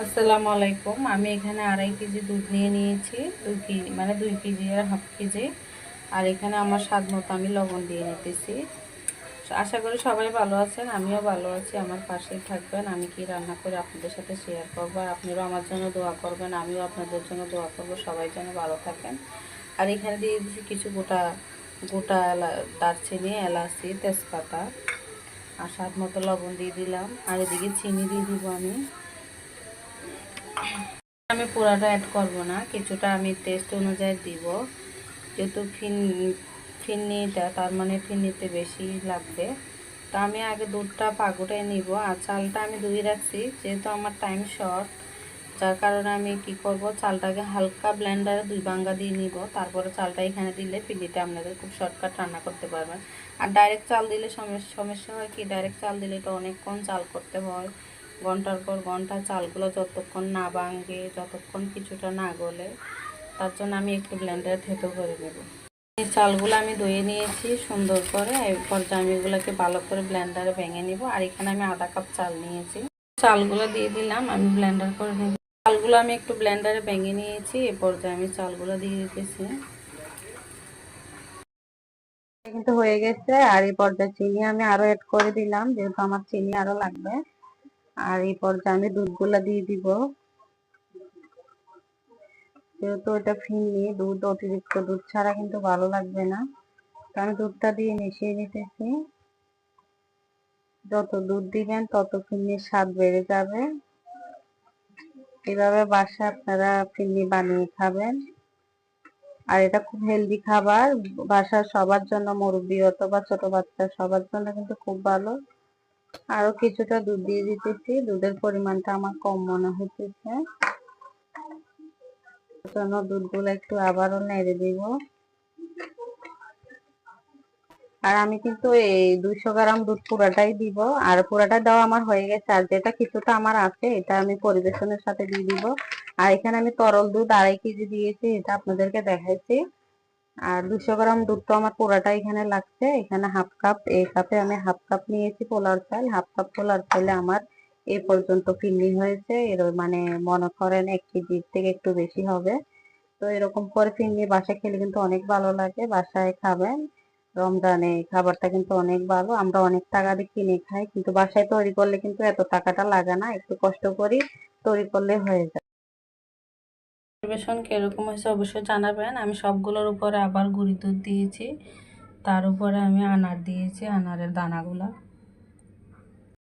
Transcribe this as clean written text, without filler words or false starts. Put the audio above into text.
আসসালামু আলাইকুম। আমি এখানে 2.5 কেজি দুধ নিয়ে নিয়েছি, 2 কেজি মানে 2 কেজি আর হাফ কেজি। আর এখানে আমার স্বাদ মতো আমি লবণ দিয়ে নিতেছি। আশা করি সবাই ভালো আছেন, আমিও ভালো আছি। আমার পাশেই থাকবেন, আমি কি রান্না করে আপনাদের সাথে শেয়ার করবো। আর আপনারাও আমার জন্য দোয়া করবেন, আমিও আপনাদের জন্য দোয়া করবো, সবাই যেন ভালো থাকেন। আর এখানে দিয়ে দিচ্ছি কিছু গোটা গোটা দারচিনি, এলাচি, তেজপাতা। আর স্বাদ মতো লবণ দিয়ে দিলাম। আর এদিকে চিনি দিয়ে দিব আমি পুরাটা অ্যাড করব না, কিছুটা আমি টেস্ট অনুযায়ী দিব। যেহেতু ফিরনিটা তার মানে ফিরনিতে বেশি লাগবে। তো আমি আগে দুধটা পাগুটায় নিব। আর চালটা আমি ধুয়ে রাখছি, যেহেতু আমার টাইম শর্ট, যার কারণে আমি কি করব, চালটাকে হালকা ব্লেন্ডারে 2 ভাঙ্গা দিয়ে নিব। তারপরে চালটা এখানে দিলে ফিরনিতে আপনাদের খুব শর্টকাট রান্না করতে পারবেন। আর ডাইরেক্ট চাল দিলে সমস্যা হয় কি, ডাইরেক্ট চাল দিলে তো অনেকক্ষণ চাল করতে হয়, ঘন্টার পর ঘন্টা চালগুলো যতক্ষণ না ভাঙে, যতক্ষণ কিছুটা না গলে। তার জন্য আমি একটু ব্লেন্ডারে থেতো করে নেব। এই চালগুলো আমি ধুয়ে নিয়েছি সুন্দর করে। এরপর আমি এগুলোকে ভালো করে ব্লেন্ডারে ভেঙে নিব। আর এখানে আমি আধা কাপ চাল নিয়েছি, চালগুলো দিয়ে দিলাম, আমি ব্লেন্ডার করে নেব। চালগুলো আমি একটু ব্লেন্ডারে ভেঙে নিয়েছি। এই পর্যায়ে আমি চালগুলো দিয়ে দিতেছি। কিন্তু হয়ে গেছে। আর এই পর্যায়ে চিনি আমি আরো অ্যাড করে দিলাম, যেহেতু আমার চিনি আরো লাগবে। আর এই পর্যায়ে আমি দুধগুলা দিয়ে দিব। যেহেতু এটা ফিরনি, দুধ অতিরিক্ত দুধ ছাড়া কিন্তু ভালো লাগবে না। আমি দুধটা দিয়ে মিশিয়ে নিতেছি। যত দুধ দিবেন তত ফিরনির স্বাদ বেড়ে যাবে। এভাবে বাসায় আপনারা ফিরনি বানিয়ে খাবেন। আর এটা খুব হেলদি খাবার, বাসার সবার জন্য, মুরব্বি অথবা ছোট বাচ্চা সবার জন্য কিন্তু খুব ভালো। আরো কিছুটা দুধ দিয়ে দিতেছি, দুধের পরিমাণটা আমার কম মনে হচ্ছে, জন্য দুধগুলো একটু আবারও নেড়ে দিব। আর আমি কিন্তু এই 200 গ্রাম দুধ পুরাটাই দিব। আর পুরাটা দেওয়া আমার হয়ে গেছে। আর যেটা কিছুটা আমার আছে, এটা আমি পরিবেশনের সাথে দিয়ে দিব। আর এখানে আমি তরল দুধ 2.5 কেজি দিয়েছি, এটা আপনাদেরকে দেখাইছি। আর 200 গ্রাম দুধ তো আমার পুরাটা এখানে লাগছে। এখানে হাফ কাপ, এই কাপে আমি হাফ কাপ নিয়েছি পোলার চাল। হাফ কাপ পোলার চালে আমার এই পর্যন্ত ফিরনি হয়েছে। এর মানে মনে করেন 1 কেজির থেকে একটু বেশি হবে। তো এরকম করে ফিরনি বাসায় খেলে কিন্তু অনেক ভালো লাগে, বাসায় খাবেন। রমজানে খাবারটা কিন্তু অনেক ভালো। আমরা অনেক টাকা দিয়ে কিনে খাই, কিন্তু বাসায় তৈরি করলে কিন্তু এত টাকাটা লাগে না, একটু কষ্ট করি তৈরি করলে হয়ে যায়। পরিবেশন কিরকম হয়েছে অবশ্যই জানাবেন। আমি সবগুলোর উপরে আবার গুঁড়ি দুধ দিয়েছি, তার উপরে আমি আনার দিয়েছি, আনারের দানাগুলা।